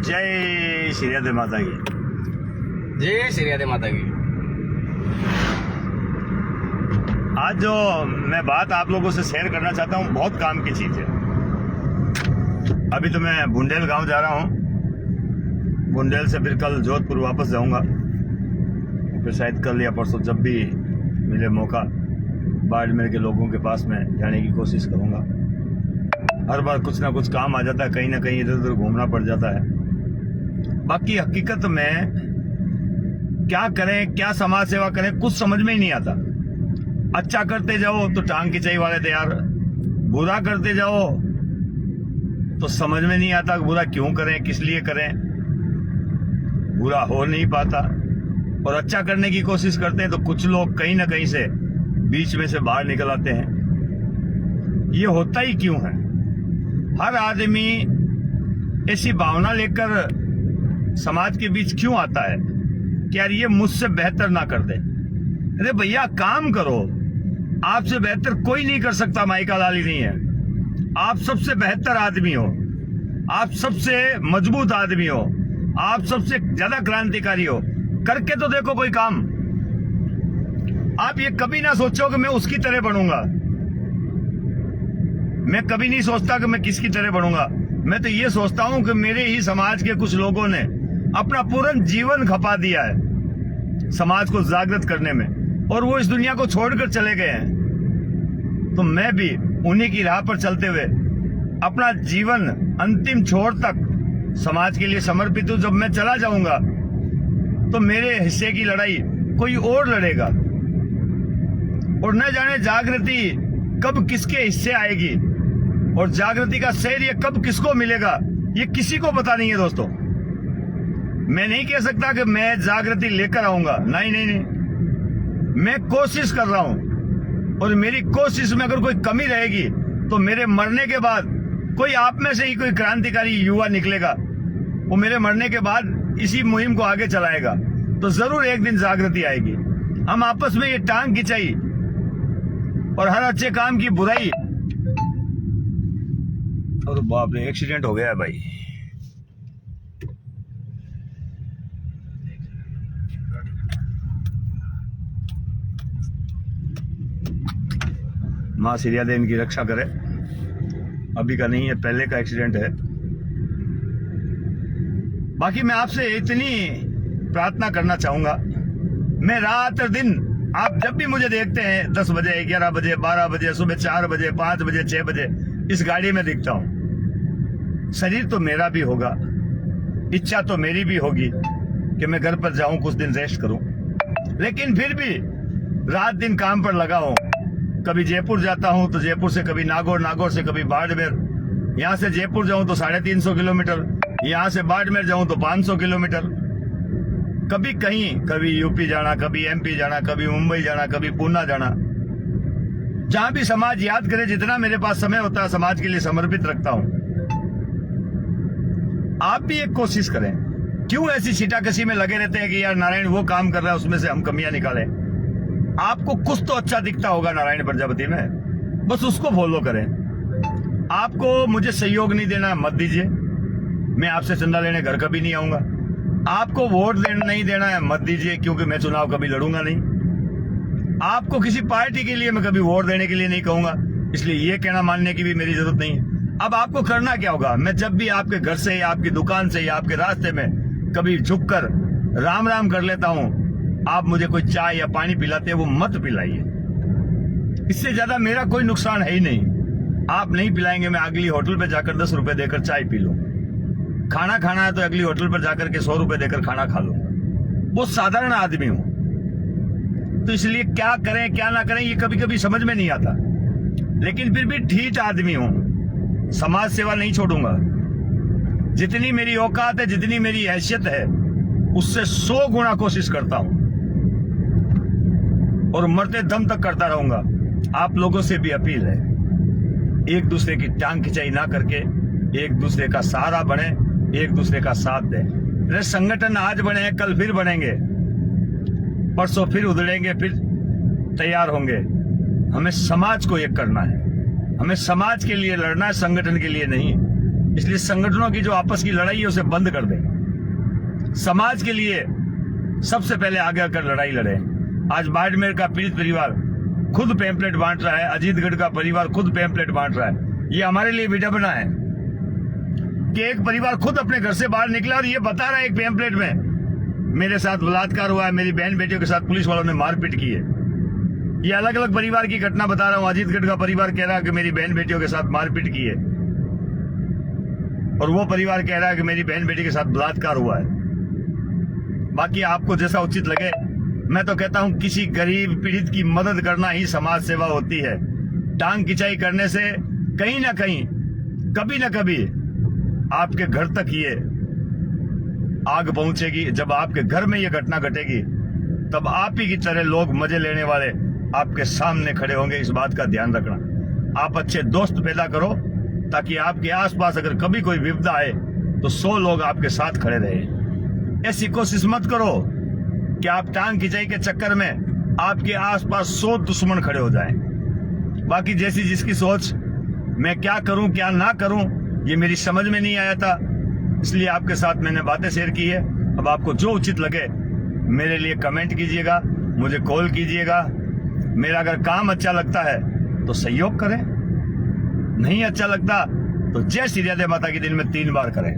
जय श्री राधे माता की। जय श्री राधे माता की। आज जो मैं बात आप लोगों से शेयर करना चाहता हूँ बहुत काम की चीज है। अभी तो मैं बुंदेल गांव जा रहा हूँ। बुंदेल से फिर कल जोधपुर वापस जाऊंगा। फिर शायद कल या परसों जब भी मिले मौका बाड़मेर के लोगों के पास में जाने की कोशिश करूंगा। हर बार कुछ ना कुछ काम आ जाता है, कहीं ना कहीं इधर उधर घूमना पड़ जाता है। बाकी हकीकत में क्या करें, क्या समाज सेवा करें, कुछ समझ में ही नहीं आता। अच्छा करते जाओ तो टांग खिंचाई वाले तैयार, बुरा करते जाओ तो समझ में नहीं आता बुरा क्यों करें, किस लिए करें। बुरा हो नहीं पाता और अच्छा करने की कोशिश करते हैं तो कुछ लोग कहीं ना कहीं से बीच में से बाहर निकल आते हैं। ये होता ही क्यों है? हर आदमी ऐसी भावना लेकर समाज के बीच क्यों आता है कि यार ये मुझसे बेहतर ना कर दे। अरे भैया काम करो, आपसे बेहतर कोई नहीं कर सकता। माइका लाली नहीं है। आप सबसे बेहतर आदमी हो, आप सबसे मजबूत आदमी हो, आप सबसे ज्यादा क्रांतिकारी हो। करके तो देखो कोई काम। आप ये कभी ना सोचो कि मैं उसकी तरह बनूंगा। मैं कभी नहीं सोचता कि मैं किसकी तरह बनूंगा। मैं तो ये सोचता हूं कि मेरे ही समाज के कुछ लोगों ने अपना पूरा जीवन खपा दिया है समाज को जागृत करने में, और वो इस दुनिया को छोड़कर चले गए हैं। तो मैं भी उन्हीं की राह पर चलते हुए अपना जीवन अंतिम छोर तक समाज के लिए समर्पित हूं। जब मैं चला जाऊंगा तो मेरे हिस्से की लड़ाई कोई और लड़ेगा, और न जाने जागृति कब किसके हिस्से आएगी और जागृति का श्रेय ये कब किसको मिलेगा, ये किसी को पता नहीं है दोस्तों। मैं नहीं कह सकता कि मैं जागृति लेकर आऊंगा, नहीं नहीं नहीं। मैं कोशिश कर रहा हूं, और मेरी कोशिश में अगर कोई कमी रहेगी तो मेरे मरने के बाद कोई आप में से ही कोई क्रांतिकारी युवा निकलेगा, वो मेरे मरने के बाद इसी मुहिम को आगे चलाएगा। तो जरूर एक दिन जागृति आएगी। हम आपस में ये टांग खिंचाई और हर अच्छे काम की बुराई। और बाप रे, एक्सीडेंट हो गया है भाई। माँ श्री राधे इनकी रक्षा करे। अभी का नहीं है, पहले का एक्सीडेंट है। बाकी मैं आपसे इतनी प्रार्थना करना चाहूंगा, मैं रात और दिन, आप जब भी मुझे देखते हैं 10 बजे, 11 बजे, 12 बजे, सुबह 4 बजे, 5 बजे, 6 बजे इस गाड़ी में दिखता हूं। शरीर तो मेरा भी होगा, इच्छा तो मेरी भी होगी कि मैं घर पर जाऊं, कुछ दिन रेस्ट करूं, लेकिन फिर भी रात दिन काम पर लगा हूं। कभी जयपुर जाता हूं तो जयपुर से कभी नागौर, नागौर से कभी बाड़मेर। यहां से जयपुर जाऊं तो 350 किलोमीटर, यहां से बाड़मेर जाऊं तो 500 किलोमीटर। कभी कहीं, कभी यूपी जाना, कभी एमपी जाना, कभी मुंबई जाना, कभी पूना जाना। जहां भी समाज याद करे, जितना मेरे पास समय होता है समाज के लिए समर्पित रखता हूं। आप भी एक कोशिश करें। क्यों ऐसी छीटाकशी में लगे रहते हैं कि यार नारायण वो काम कर रहा है, उसमें से हम कमियां निकालें। आपको कुछ तो अच्छा दिखता होगा नारायण प्रजापति में, बस उसको फॉलो करें। आपको मुझे सहयोग नहीं देना, मत दीजिए। मैं आपसे चंदा लेने घर कभी नहीं आऊंगा। आपको वोट नहीं देना है, मत दीजिए, क्योंकि मैं चुनाव कभी लड़ूंगा नहीं। आपको किसी पार्टी के लिए मैं कभी वोट देने के लिए नहीं कहूंगा, इसलिए ये कहना मानने की भी मेरी जरूरत नहीं है। अब आपको करना क्या होगा, मैं जब भी आपके घर से या आपकी दुकान से या आपके रास्ते में कभी झुककर राम राम कर लेता हूं, आप मुझे कोई चाय या पानी पिलाते हैं, वो मत पिलाइए। इससे ज्यादा मेरा कोई नुकसान है ही नहीं। आप नहीं पिलाएंगे, मैं अगली होटल पे जाकर 10 रुपए देकर चाय पी लूं। खाना खाना है तो अगली होटल पर जाकर के 100 रुपए देकर खाना खा लूं। बहुत साधारण आदमी हूं, तो इसलिए क्या करें क्या ना करें ये कभी कभी समझ में नहीं आता। लेकिन फिर भी ढीठ आदमी हूं, समाज सेवा नहीं छोड़ूंगा। जितनी मेरी औकात है, जितनी मेरी हैसियत है, उससे 100 गुना कोशिश करता हूं, और मरते दम तक करता रहूंगा। आप लोगों से भी अपील है, एक दूसरे की टांग खिंचाई ना करके एक दूसरे का सहारा बने, एक दूसरे का साथ दें। संगठन आज बने, कल फिर बनेंगे, परसों फिर उधड़ेंगे, फिर तैयार होंगे। हमें समाज को एक करना है, हमें समाज के लिए लड़ना है, संगठन के लिए नहीं। इसलिए संगठनों की जो आपस की लड़ाई है उसे बंद कर दें। समाज के लिए सबसे पहले आगे आकर लड़ाई लड़े। आज बाड़मेर का पीड़ित परिवार खुद पैम्पलेट बांट रहा है, अजीतगढ़ का परिवार खुद पैम्पलेट बांट रहा है। ये हमारे लिए विडंबना है कि एक परिवार खुद अपने घर से बाहर निकला और ये बता रहा है एक पैम्पलेट में मेरे साथ बलात्कार हुआ है, मेरी बहन बेटियों के साथ पुलिस वालों ने मारपीट की है। ये अलग अलग परिवार की घटना बता रहा हूं। अजीतगढ़ का परिवार कह रहा है कि मेरी बहन बेटियों के साथ मारपीट की है, और वो परिवार कह रहा है कि मेरी बहन बेटी के साथ बलात्कार हुआ है। बाकी आपको जैसा उचित लगे। मैं तो कहता हूं किसी गरीब पीड़ित की मदद करना ही समाज सेवा होती है। टांग खिंचाई करने से कहीं ना कहीं कभी ना कभी आपके घर तक ये आग पहुंचेगी। जब आपके घर में ये घटना घटेगी तब आप ही की तरह लोग मजे लेने वाले आपके सामने खड़े होंगे। इस बात का ध्यान रखना। आप अच्छे दोस्त पैदा करो ताकि आपके आसपास अगर कभी कोई विपदा आए तो 100 लोग आपके साथ खड़े रहे। ऐसी कोशिश मत करो कि आप टांग खिंचाई के चक्कर में आपके आसपास 100 दुश्मन खड़े हो जाएं। बाकी जैसी जिसकी सोच, मैं क्या करूं क्या ना करूं ये मेरी समझ में नहीं आया था, इसलिए आपके साथ मैंने बातें शेयर की है। अब आपको जो उचित लगे मेरे लिए कमेंट कीजिएगा, मुझे कॉल कीजिएगा। मेरा अगर काम अच्छा लगता है तो सहयोग करें, नहीं अच्छा लगता तो जय श्री राधे माता की दिन में 3 बार करें।